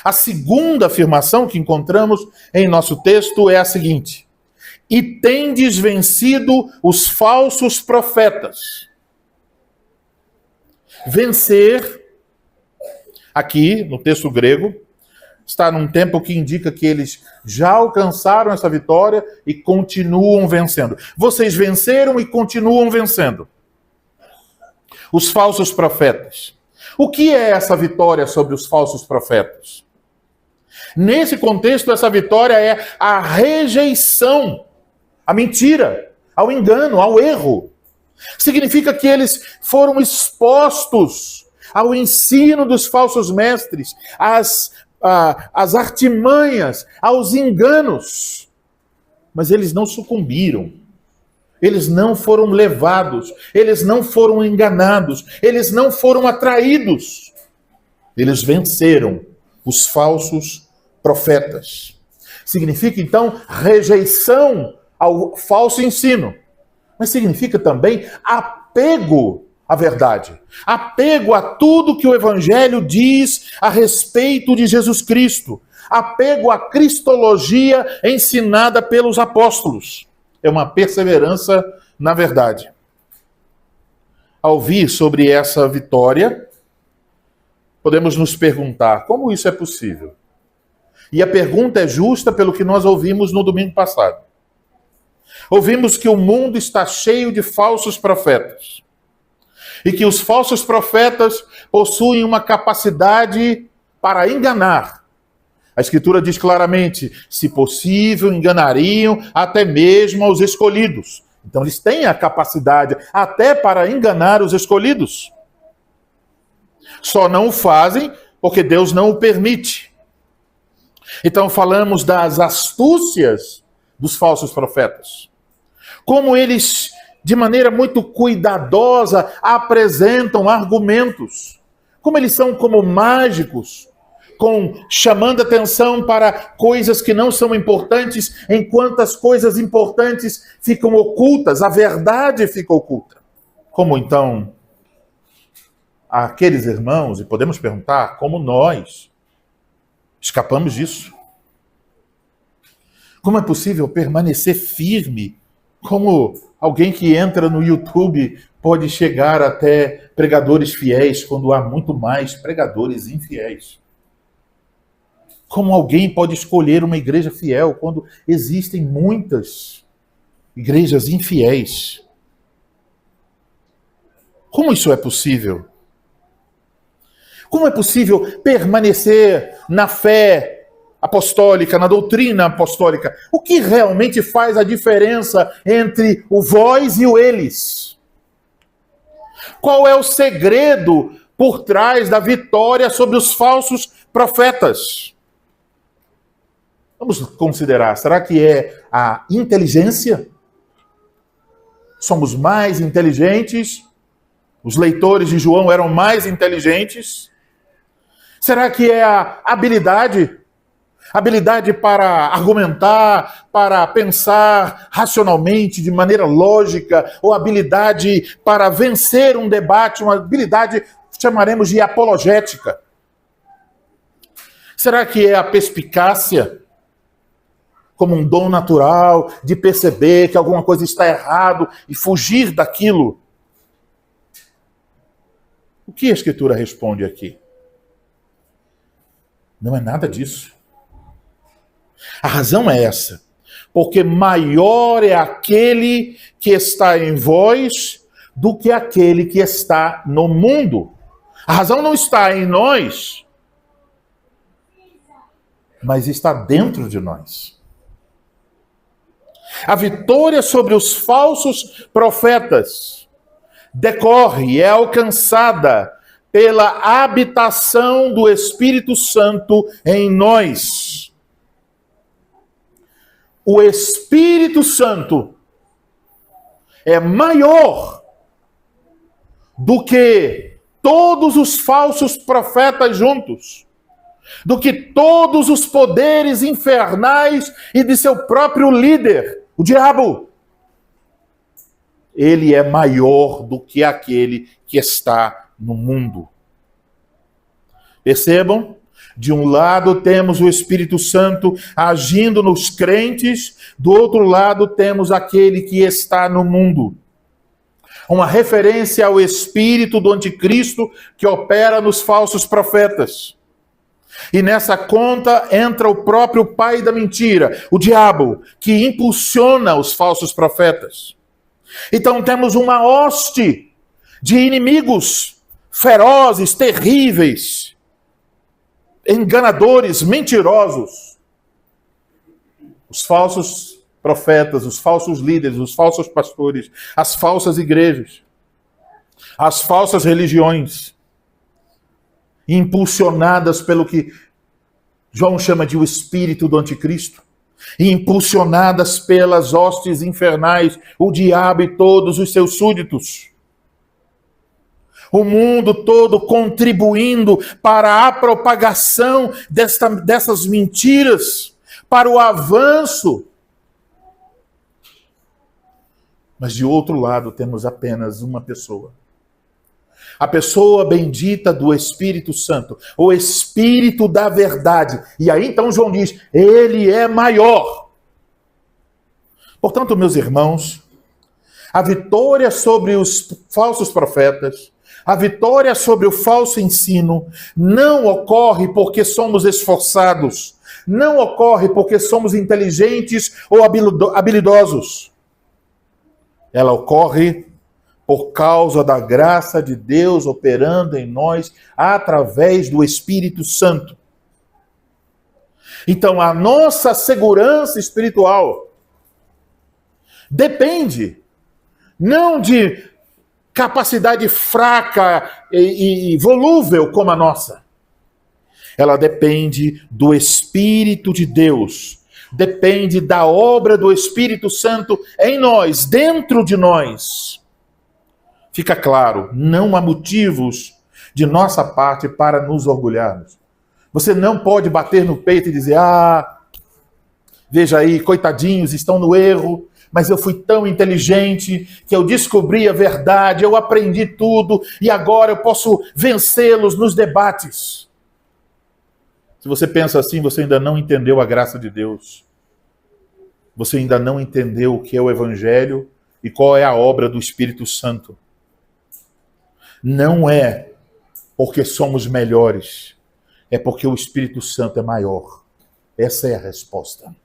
A segunda afirmação que encontramos em nosso texto é a seguinte: e tendes vencido os falsos profetas. Vencer, aqui no texto grego, está num tempo que indica que eles já alcançaram essa vitória e continuam vencendo. Vocês venceram e continuam vencendo os falsos profetas. O que é essa vitória sobre os falsos profetas? Nesse contexto, essa vitória é a rejeição à mentira, ao engano, ao erro. Significa que eles foram expostos ao ensino dos falsos mestres, às artimanhas, aos enganos. Mas eles não sucumbiram. Eles não foram levados. Eles não foram enganados. Eles não foram atraídos. Eles venceram os falsos profetas. Significa, então, rejeição ao falso ensino. Mas significa também apego à verdade. Apego a tudo que o Evangelho diz a respeito de Jesus Cristo. Apego à cristologia ensinada pelos apóstolos. É uma perseverança na verdade. Ao ouvir sobre essa vitória, podemos nos perguntar como isso é possível. E a pergunta é justa pelo que nós ouvimos no domingo passado. Ouvimos que o mundo está cheio de falsos profetas. E que os falsos profetas possuem uma capacidade para enganar. A Escritura diz claramente, se possível, enganariam até mesmo aos escolhidos. Então eles têm a capacidade até para enganar os escolhidos. Só não o fazem porque Deus não o permite. Então falamos das astúcias dos falsos profetas. Como eles, de maneira muito cuidadosa, apresentam argumentos. Como eles são como mágicos, chamando atenção para coisas que não são importantes, enquanto as coisas importantes ficam ocultas, a verdade fica oculta. Como então aqueles irmãos, e podemos perguntar, como nós escapamos disso? Como é possível permanecer firme? Como alguém que entra no YouTube pode chegar até pregadores fiéis quando há muito mais pregadores infiéis? Como alguém pode escolher uma igreja fiel quando existem muitas igrejas infiéis? Como isso é possível? Como é possível permanecer na fé apostólica, na doutrina apostólica? O que realmente faz a diferença entre o vós e o eles? Qual é o segredo por trás da vitória sobre os falsos profetas? Vamos considerar, será que é a inteligência? Somos mais inteligentes? Os leitores de João eram mais inteligentes? Será que é a habilidade? Habilidade para argumentar, para pensar racionalmente, de maneira lógica, ou habilidade para vencer um debate, uma habilidade, chamaremos de apologética? Será que é a perspicácia? Como um dom natural de perceber que alguma coisa está errado e fugir daquilo? O que a Escritura responde aqui? Não é nada disso. A razão é essa. Porque maior é aquele que está em vós do que aquele que está no mundo. A razão não está em nós, mas está dentro de nós. A vitória sobre os falsos profetas decorre, é alcançada pela habitação do Espírito Santo em nós. O Espírito Santo é maior do que todos os falsos profetas juntos, do que todos os poderes infernais e de seu próprio líder, o diabo. Ele é maior do que aquele que está no mundo. Percebam? De um lado temos o Espírito Santo agindo nos crentes, do outro lado temos aquele que está no mundo. Uma referência ao espírito do anticristo que opera nos falsos profetas. E nessa conta entra o próprio pai da mentira, o diabo, que impulsiona os falsos profetas. Então temos uma hoste de inimigos ferozes, terríveis, enganadores, mentirosos. Os falsos profetas, os falsos líderes, os falsos pastores, as falsas igrejas, as falsas religiões, impulsionadas pelo que João chama de o espírito do anticristo, e impulsionadas pelas hostes infernais, o diabo e todos os seus súditos. O mundo todo contribuindo para a propagação dessas mentiras, para o avanço. Mas de outro lado temos apenas uma pessoa. A pessoa bendita do Espírito Santo, o Espírito da verdade. E aí então João diz, ele é maior. Portanto, meus irmãos, a vitória sobre os falsos profetas, a vitória sobre o falso ensino, não ocorre porque somos esforçados, não ocorre porque somos inteligentes ou habilidosos. Ela ocorre por causa da graça de Deus operando em nós através do Espírito Santo. Então, a nossa segurança espiritual depende não de capacidade fraca e volúvel como a nossa. Ela depende do Espírito de Deus. Depende da obra do Espírito Santo em nós, dentro de nós. Fica claro, não há motivos de nossa parte para nos orgulharmos. Você não pode bater no peito e dizer, veja aí, coitadinhos, estão no erro, mas eu fui tão inteligente que eu descobri a verdade, eu aprendi tudo e agora eu posso vencê-los nos debates. Se você pensa assim, você ainda não entendeu a graça de Deus. Você ainda não entendeu o que é o Evangelho e qual é a obra do Espírito Santo. Não é porque somos melhores, é porque o Espírito Santo é maior. Essa é a resposta.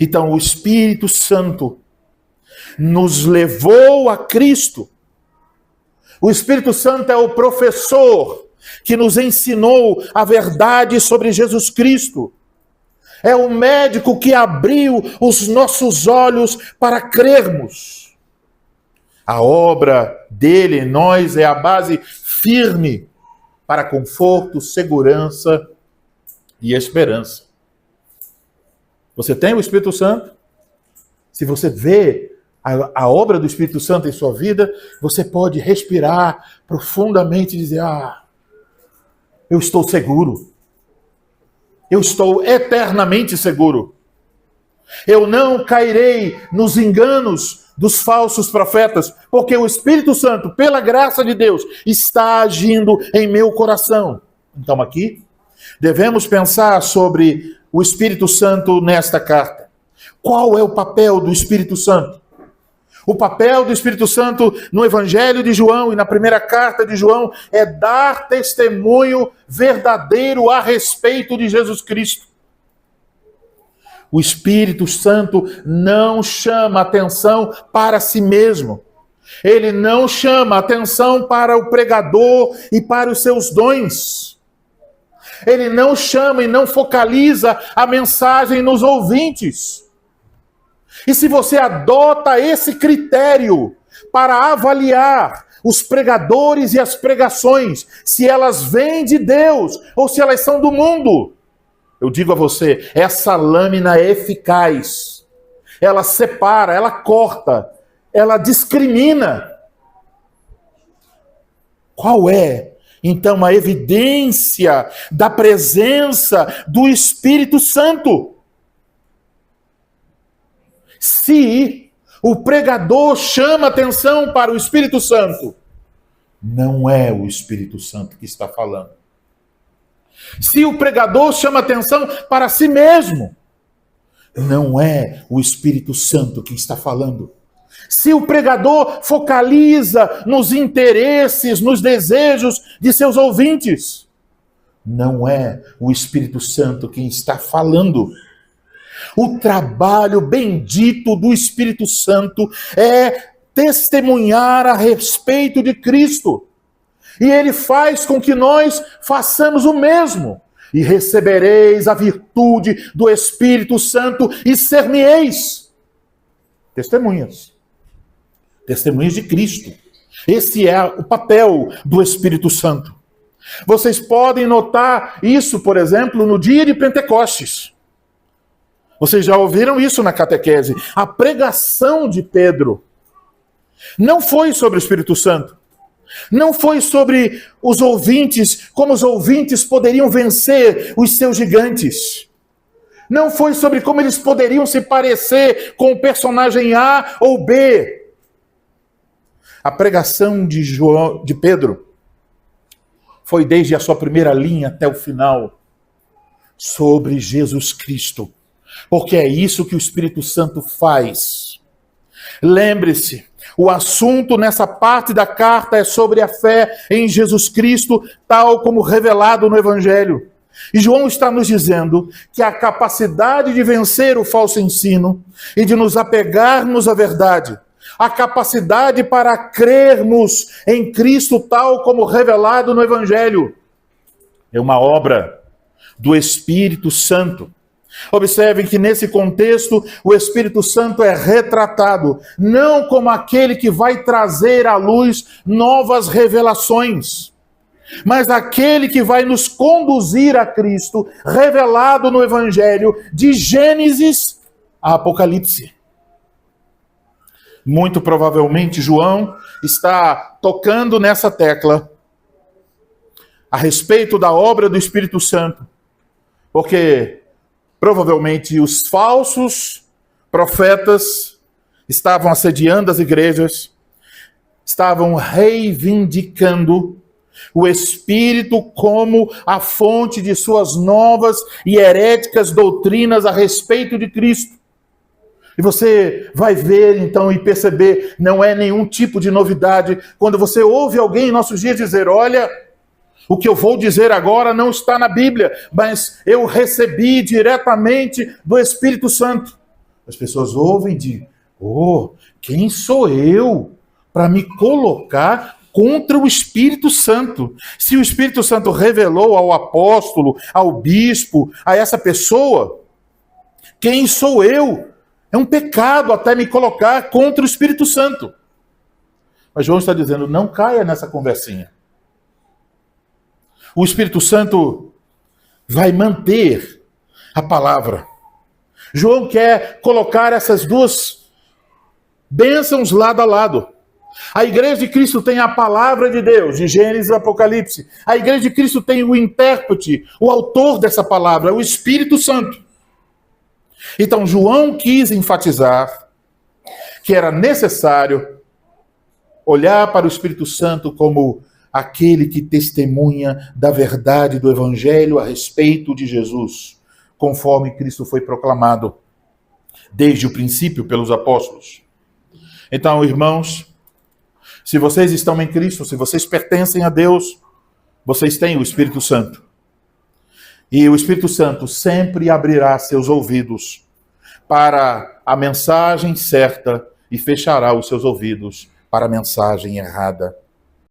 Então, o Espírito Santo nos levou a Cristo. O Espírito Santo é o professor que nos ensinou a verdade sobre Jesus Cristo. É o médico que abriu os nossos olhos para crermos. A obra dele em nós é a base firme para conforto, segurança e esperança. Você tem o Espírito Santo? Se você vê a obra do Espírito Santo em sua vida, você pode respirar profundamente e dizer, eu estou seguro. Eu estou eternamente seguro. Eu não cairei nos enganos dos falsos profetas, porque o Espírito Santo, pela graça de Deus, está agindo em meu coração. Então aqui, devemos pensar sobre o Espírito Santo nesta carta. Qual é o papel do Espírito Santo? O papel do Espírito Santo no Evangelho de João e na primeira carta de João é dar testemunho verdadeiro a respeito de Jesus Cristo. O Espírito Santo não chama atenção para si mesmo. Ele não chama atenção para o pregador e para os seus dons. Ele não chama e não focaliza a mensagem nos ouvintes. E se você adota esse critério para avaliar os pregadores e as pregações, se elas vêm de Deus ou se elas são do mundo, eu digo a você, essa lâmina é eficaz. Ela separa, ela corta, ela discrimina. Qual é, então, a evidência da presença do Espírito Santo? Se o pregador chama atenção para o Espírito Santo, não é o Espírito Santo que está falando. Se o pregador chama atenção para si mesmo, não é o Espírito Santo que está falando. Se o pregador focaliza nos interesses, nos desejos de seus ouvintes, não é o Espírito Santo quem está falando. O trabalho bendito do Espírito Santo é testemunhar a respeito de Cristo. E ele faz com que nós façamos o mesmo. E recebereis a virtude do Espírito Santo e ser-me-eis testemunhas. Testemunhas de Cristo. Esse é o papel do Espírito Santo. Vocês podem notar isso, por exemplo, no dia de Pentecostes. Vocês já ouviram isso na catequese. A pregação de Pedro não foi sobre o Espírito Santo. Não foi sobre os ouvintes, como os ouvintes poderiam vencer os seus gigantes. Não foi sobre como eles poderiam se parecer com o personagem A ou B. A pregação de Pedro foi desde a sua primeira linha até o final sobre Jesus Cristo. Porque é isso que o Espírito Santo faz. Lembre-se, o assunto nessa parte da carta é sobre a fé em Jesus Cristo, tal como revelado no Evangelho. E João está nos dizendo que a capacidade de vencer o falso ensino e de nos apegarmos à verdade, a capacidade para crermos em Cristo tal como revelado no Evangelho, é uma obra do Espírito Santo. Observem que nesse contexto o Espírito Santo é retratado não como aquele que vai trazer à luz novas revelações, mas aquele que vai nos conduzir a Cristo, revelado no Evangelho de Gênesis a Apocalipse. Muito provavelmente João está tocando nessa tecla a respeito da obra do Espírito Santo, porque provavelmente os falsos profetas estavam assediando as igrejas, estavam reivindicando o Espírito como a fonte de suas novas e heréticas doutrinas a respeito de Cristo. E você vai ver então e perceber, não é nenhum tipo de novidade, quando você ouve alguém em nossos dias dizer, olha, o que eu vou dizer agora não está na Bíblia, mas eu recebi diretamente do Espírito Santo. As pessoas ouvem e dizem, quem sou eu para me colocar contra o Espírito Santo? Se o Espírito Santo revelou ao apóstolo, ao bispo, a essa pessoa, quem sou eu? É um pecado até me colocar contra o Espírito Santo. Mas João está dizendo, não caia nessa conversinha. O Espírito Santo vai manter a palavra. João quer colocar essas duas bênçãos lado a lado. A igreja de Cristo tem a palavra de Deus, de Gênesis e Apocalipse. A igreja de Cristo tem o intérprete, o autor dessa palavra, o Espírito Santo. Então João quis enfatizar que era necessário olhar para o Espírito Santo como aquele que testemunha da verdade do Evangelho a respeito de Jesus, conforme Cristo foi proclamado desde o princípio pelos apóstolos. Então, irmãos, se vocês estão em Cristo, se vocês pertencem a Deus, vocês têm o Espírito Santo. E o Espírito Santo sempre abrirá seus ouvidos para a mensagem certa e fechará os seus ouvidos para a mensagem errada.